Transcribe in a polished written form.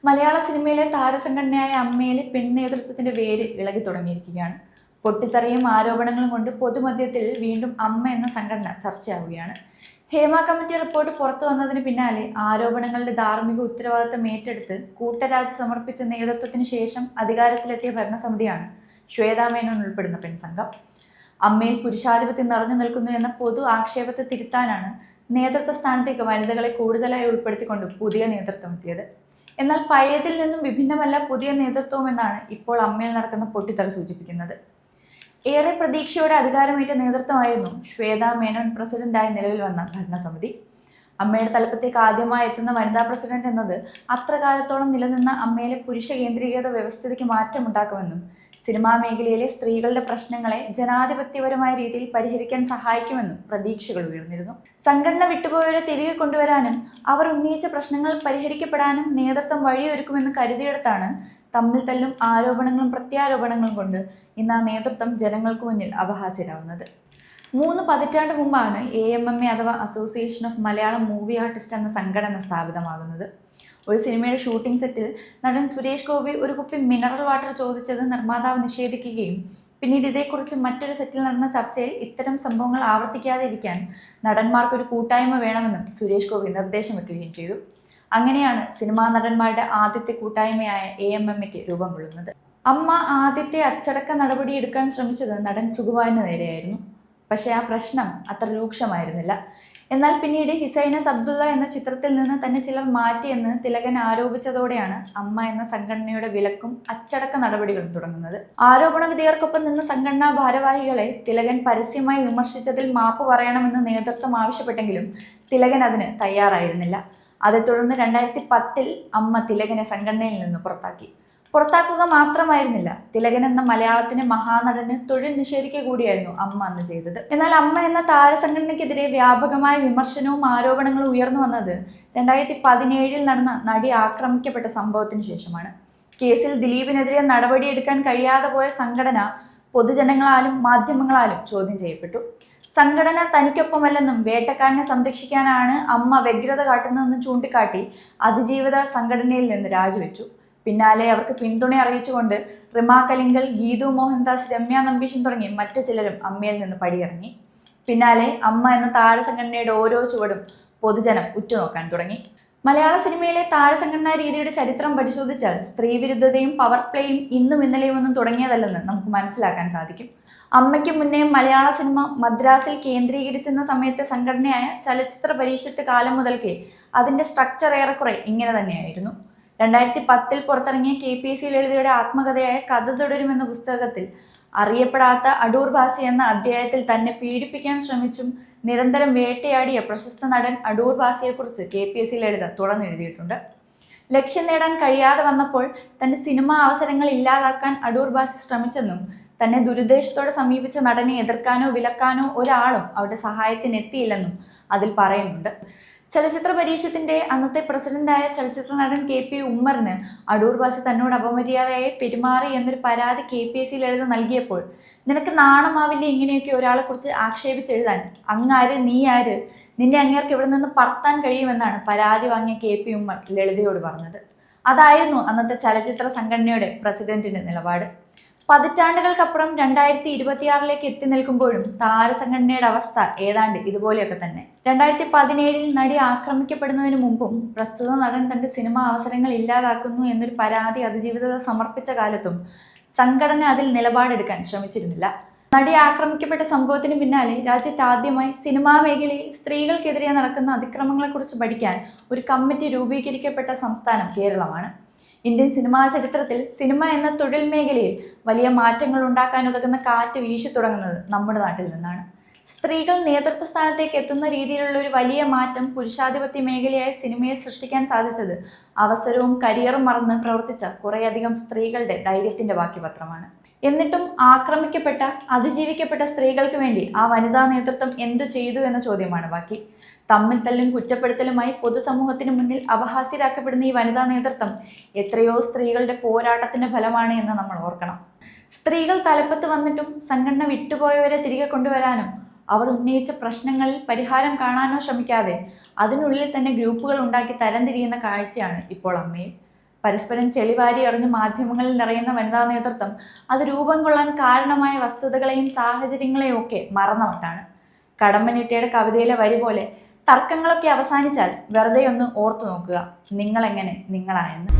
മലയാള സിനിമയിലെ താരസംഘടനയായ അമ്മയിലെ പെൺനേതൃത്വത്തിന്റെ വേര് ഇളകി തുടങ്ങിയിരിക്കുകയാണ്. പൊട്ടിത്തെറിയും ആരോപണങ്ങളും കൊണ്ട് പൊതുമധ്യത്തിൽ വീണ്ടും അമ്മ എന്ന സംഘടന ചർച്ചയാവുകയാണ്. ഹേമ കമ്മിറ്റി റിപ്പോർട്ട് പുറത്തു വന്നതിന് പിന്നാലെ ആരോപണങ്ങളുടെ ധാർമ്മിക ഉത്തരവാദിത്തം ഏറ്റെടുത്ത് കൂട്ടരാജ് സമർപ്പിച്ച നേതൃത്വത്തിന് ശേഷം അധികാരത്തിലെത്തിയ ഭരണസമിതിയാണ് ശ്വേതാ മേനോൻ ഉൾപ്പെടുന്ന പെൺസംഘം. അമ്മയിൽ പുരുഷാധിപത്യം നിറഞ്ഞു നിൽക്കുന്നു എന്ന പൊതു ആക്ഷേപത്തെ തിരുത്താനാണ് നേതൃത്വ സ്ഥാനത്തേക്ക് വനിതകളെ കൂടുതലായി ഉൾപ്പെടുത്തിക്കൊണ്ട് പുതിയ നേതൃത്വം എത്തിയത്. എന്നാൽ പഴയതിൽ നിന്നും വിഭിന്നമല്ല പുതിയ നേതൃത്വം എന്നാണ് ഇപ്പോൾ അമ്മയിൽ നടക്കുന്ന പൊട്ടിത്തെറി സൂചിപ്പിക്കുന്നത്. ഏറെ പ്രതീക്ഷയോടെ അധികാരമേറ്റ നേതൃത്വമായിരുന്നു ശ്വേതാ മേനോൻ പ്രസിഡന്റായി നിലവിൽ വന്ന ഭരണസമിതി. അമ്മയുടെ തലപ്പത്തേക്ക് ആദ്യമായി എത്തുന്ന വനിതാ പ്രസിഡന്റ് എന്നത് അത്ര കാലത്തോളം നിലനിന്ന അമ്മയിലെ പുരുഷ കേന്ദ്രീകൃത വ്യവസ്ഥിതിക്ക് മാറ്റമുണ്ടാക്കുമെന്നും സിനിമാ മേഖലയിലെ സ്ത്രീകളുടെ പ്രശ്നങ്ങളെ ജനാധിപത്യപരമായ രീതിയിൽ പരിഹരിക്കാൻ സഹായിക്കുമെന്നും പ്രതീക്ഷകൾ ഉയർന്നിരുന്നു. സംഘടന വിട്ടുപോയവരെ തിരികെ കൊണ്ടുവരാനും അവർ ഉന്നയിച്ച പ്രശ്നങ്ങൾ പരിഹരിക്കപ്പെടാനും നേതൃത്വം വഴിയൊരുക്കുമെന്ന് കരുതിയെടുത്താണ് തമ്മിൽ തല്ലും ആരോപണങ്ങളും പ്രത്യാരോപണങ്ങളും കൊണ്ട് ഇന്ന് ആ നേതൃത്വം ജനങ്ങൾക്ക് മുന്നിൽ അപഹാസ്യരാവുന്നത്. 3 പതിറ്റാണ്ട് മുമ്പാണ് AMMA അഥവാ association of Malayalam movie artist എന്ന സംഘടന സ്ഥാപിതമാകുന്നത്. ഒരു സിനിമയുടെ ഷൂട്ടിംഗ് സെറ്റിൽ നടൻ സുരേഷ് ഗോപി ഒരു കുപ്പി മിനറൽ വാട്ടർ ചോദിച്ചത് നിർമ്മാതാവ് നിഷേധിക്കുകയും പിന്നീട് ഇതേക്കുറിച്ച് മറ്റൊരു സെറ്റിൽ നടന്ന ചർച്ചയിൽ ഇത്തരം സംഭവങ്ങൾ ആവർത്തിക്കാതെ ഇരിക്കാൻ നടന്മാർക്കൊരു കൂട്ടായ്മ വേണമെന്നും സുരേഷ് ഗോപി നിർദ്ദേശം വെക്കുകയും ചെയ്തു. അങ്ങനെയാണ് സിനിമാ നടന്മാരുടെ ആദ്യത്തെ കൂട്ടായ്മയായ AMMയ്ക്ക് രൂപം കൊള്ളുന്നത്. അമ്മ ആദ്യത്തെ അച്ചടക്ക നടപടി എടുക്കാൻ ശ്രമിച്ചത് നടൻ സുകുമാരന് നേരെയായിരുന്നു. പക്ഷേ ആ പ്രശ്നം അത്ര രൂക്ഷമായിരുന്നില്ല. എന്നാൽ പിന്നീട് ഹിസൈനസ് അബ്ദുള്ള എന്ന ചിത്രത്തിൽ നിന്ന് തന്നെ ചിലർ മാറ്റിയെന്ന് തിലകൻ ആരോപിച്ചതോടെയാണ് അമ്മ എന്ന സംഘടനയുടെ വിലക്കും അച്ചടക്ക നടപടികളും തുടങ്ങുന്നത്. ആരോപണ വിധേയർക്കൊപ്പം നിന്ന സംഘടനാ ഭാരവാഹികളെ തിലകൻ പരസ്യമായി വിമർശിച്ചതിൽ മാപ്പ് പറയണമെന്ന് നേതൃത്വം ആവശ്യപ്പെട്ടെങ്കിലും തിലകൻ അതിന് തയ്യാറായിരുന്നില്ല. അതേ തുടർന്ന് 2010 അമ്മ തിലകനെ സംഘടനയിൽ നിന്ന് പുറത്താക്കുക മാത്രമായിരുന്നില്ല, തിലകൻ എന്ന മലയാളത്തിന്റെ മഹാനടന് തൊഴിൽ നിഷേധിക്കുക കൂടിയായിരുന്നു അമ്മ അന്ന് ചെയ്തത്. എന്നാൽ അമ്മ എന്ന താരസംഘടനയ്ക്കെതിരെ വ്യാപകമായ വിമർശനവും ആരോപണങ്ങളും ഉയർന്നു വന്നത് 2017 നടന്ന നടി ആക്രമിക്കപ്പെട്ട സംഭവത്തിന് ശേഷമാണ്. കേസിൽ ദിലീപിനെതിരെ നടപടിയെടുക്കാൻ കഴിയാതെ പോയ സംഘടന പൊതുജനങ്ങളാലും മാധ്യമങ്ങളാലും ചോദ്യം ചെയ്യപ്പെട്ടു. സംഘടന തനിക്കൊപ്പമല്ലെന്നും വേട്ടക്കാരനെ സംരക്ഷിക്കാനാണ് അമ്മ വ്യഗ്രത കാട്ടുന്നതെന്നും ചൂണ്ടിക്കാട്ടി അതിജീവിത സംഘടനയിൽ നിന്ന് രാജിവെച്ചു. പിന്നാലെ അവർക്ക് പിന്തുണ അറിയിച്ചുകൊണ്ട് റിമ കലിങ്കൽ, ഗീതു മോഹൻദാസ്, രമ്യ നമ്പീശൻ തുടങ്ങി മറ്റു ചിലരും അമ്മയിൽ നിന്ന് പടിയിറങ്ങി. പിന്നാലെ അമ്മ എന്ന താരസംഘടനയുടെ ഓരോ ചുവടും പൊതുജനം ഉറ്റുനോക്കാൻ തുടങ്ങി. മലയാള സിനിമയിലെ താരസംഘടനാ രീതിയുടെ ചരിത്രം പരിശോധിച്ചാൽ സ്ത്രീവിരുദ്ധതയും പവർ പ്ലേയും ഇന്നും ഇന്നലെയും ഒന്നും തുടങ്ങിയതല്ലെന്ന് നമുക്ക് മനസ്സിലാക്കാൻ സാധിക്കും. അമ്മയ്ക്ക് മുന്നേ മലയാള സിനിമ മദ്രാസിൽ കേന്ദ്രീകരിച്ചെന്ന സമയത്തെ സംഘടനയായ ചലച്ചിത്ര പരീക്ഷത്ത് കാലം മുതൽക്കേ അതിന്റെ സ്ട്രക്ചർ ഏറെക്കുറെ ഇങ്ങനെ തന്നെയായിരുന്നു. 2010 പുറത്തിറങ്ങിയ KPC ലളിതയുടെ ആത്മകഥയായ കഥ തുടരുമെന്ന പുസ്തകത്തിൽ അറിയപ്പെടാത്ത അടൂർ ഭാസി എന്ന അധ്യായത്തിൽ തന്നെ പീഡിപ്പിക്കാൻ ശ്രമിച്ചും നിരന്തരം വേട്ടയാടിയ പ്രശസ്ത നടൻ അടൂർ ഭാസിയെക്കുറിച്ച് KPC ലളിത തുറന്നെഴുതിയിട്ടുണ്ട്. ലക്ഷ്യം നേടാൻ കഴിയാതെ വന്നപ്പോൾ തന്റെ സിനിമാ അവസരങ്ങൾ ഇല്ലാതാക്കാൻ അടൂർ ഭാസി ശ്രമിച്ചെന്നും തന്നെ ദുരുദ്ദേശത്തോടെ സമീപിച്ച നടനെ എതിർക്കാനോ വിലക്കാനോ ഒരാളും അവരുടെ സഹായത്തിന് എത്തിയില്ലെന്നും അതിൽ പറയുന്നുണ്ട്. ചലച്ചിത്ര പരീക്ഷത്തിന്റെ അന്നത്തെ പ്രസിഡന്റായ ചലച്ചിത്ര നടൻ KP ഉമ്മറിന് അടൂർ ഭാസി തന്നോട് അപമര്യാദയായി പെരുമാറി എന്നൊരു പരാതി KPC ലളിത നൽകിയപ്പോൾ നിനക്ക് നാണമാവില്ല ഇങ്ങനെയൊക്കെ ഒരാളെ കുറിച്ച് ആക്ഷേപിച്ചെഴുതാൻ, അങ്ങാര് നീ ആര്, നിന്നെ അങ്ങേർക്ക് ഇവിടെ നിന്ന് പറത്താൻ കഴിയുമെന്നാണ് പരാതി വാങ്ങിയ KP ഉമ്മർ ലളിതയോട് പറഞ്ഞത്. അതായിരുന്നു അന്നത്തെ ചലച്ചിത്ര സംഘടനയുടെ പ്രസിഡന്റിന്റെ നിലപാട്. പതിറ്റാണ്ടുകൾക്കപ്പുറം 2026 എത്തി നിൽക്കുമ്പോഴും താരസംഘടനയുടെ അവസ്ഥ ഏതാണ്ട് ഇതുപോലെയൊക്കെ തന്നെ. 2017 നടി ആക്രമിക്കപ്പെടുന്നതിന് മുമ്പും പ്രസ്തുത നടൻ തന്റെ സിനിമാ അവസരങ്ങൾ ഇല്ലാതാക്കുന്നു എന്നൊരു പരാതി അതിജീവിതത സമർപ്പിച്ച കാലത്തും സംഘടന അതിൽ നിലപാടെടുക്കാൻ ശ്രമിച്ചിരുന്നില്ല. നടി ആക്രമിക്കപ്പെട്ട സംഭവത്തിന് പിന്നാലെ രാജ്യത്ത് ആദ്യമായി സിനിമാ മേഖലയിൽ സ്ത്രീകൾക്കെതിരെ നടക്കുന്ന അതിക്രമങ്ങളെക്കുറിച്ച് പഠിക്കാൻ ഒരു കമ്മിറ്റി രൂപീകരിക്കപ്പെട്ട സംസ്ഥാനം കേരളമാണ്. ഇന്ത്യൻ സിനിമാ ചരിത്രത്തിൽ സിനിമ എന്ന തൊഴിൽ മേഖലയിൽ വലിയ മാറ്റങ്ങൾ ഉണ്ടാക്കാൻ ഉതകുന്ന കാറ്റ് വീശി തുടങ്ങുന്നത് നമ്മുടെ നാട്ടിൽ നിന്നാണ്. സ്ത്രീകൾ നേതൃത്വ സ്ഥാനത്തേക്ക് എത്തുന്ന രീതിയിലുള്ള ഒരു വലിയ മാറ്റം പുരുഷാധിപത്യ മേഖലയായ സിനിമയിൽ സൃഷ്ടിക്കാൻ സാധിച്ചത് അവസരവും കരിയറും മറന്ന് പ്രവർത്തിച്ച കുറേയധികം സ്ത്രീകളുടെ ധൈര്യത്തിന്റെ ബാക്കിപത്രമാണ്. എന്നിട്ടും ആക്രമിക്കപ്പെട്ട അതിജീവിക്കപ്പെട്ട സ്ത്രീകൾക്ക് വേണ്ടി ആ വനിതാ നേതൃത്വം എന്തു ചെയ്തു എന്ന ചോദ്യമാണ് ബാക്കി. തമ്മിൽ തല്ലും കുറ്റപ്പെടുത്തലുമായി പൊതുസമൂഹത്തിന് മുന്നിൽ അപഹാസ്യരാക്കപ്പെടുന്ന ഈ വനിതാ നേതൃത്വം എത്രയോ സ്ത്രീകളുടെ പോരാട്ടത്തിന്റെ ഫലമാണ് എന്ന് നമ്മൾ ഓർക്കണം. സ്ത്രീകൾ തലപ്പത്ത് വന്നിട്ടും സംഘടന വിട്ടുപോയവരെ തിരികെ കൊണ്ടുവരാനും അവർ ഉന്നയിച്ച പ്രശ്നങ്ങളിൽ പരിഹാരം കാണാനോ ശ്രമിക്കാതെ അതിനുള്ളിൽ തന്നെ ഗ്രൂപ്പുകൾ ഉണ്ടാക്കി തരംതിരിയുന്ന കാഴ്ചയാണ് ഇപ്പോൾ അമ്മയിൽ. പരസ്പരം ചെളിവാരി എറിഞ്ഞ് മാധ്യമങ്ങളിൽ നിറയുന്ന വനിതാ നേതൃത്വം അത് രൂപം കൊള്ളാൻ കാരണമായ വസ്തുതകളെയും സാഹചര്യങ്ങളെയും ഒക്കെ മറന്നവട്ടാണ്. കടമ്മനിട്ടയുടെ കവിതയിലെ വരി പോലെ തർക്കങ്ങളൊക്കെ അവസാനിച്ചാൽ വെറുതെ ഒന്ന് ഓർത്തു നോക്കുക, നിങ്ങളെങ്ങനെ നിങ്ങളായെന്ന്.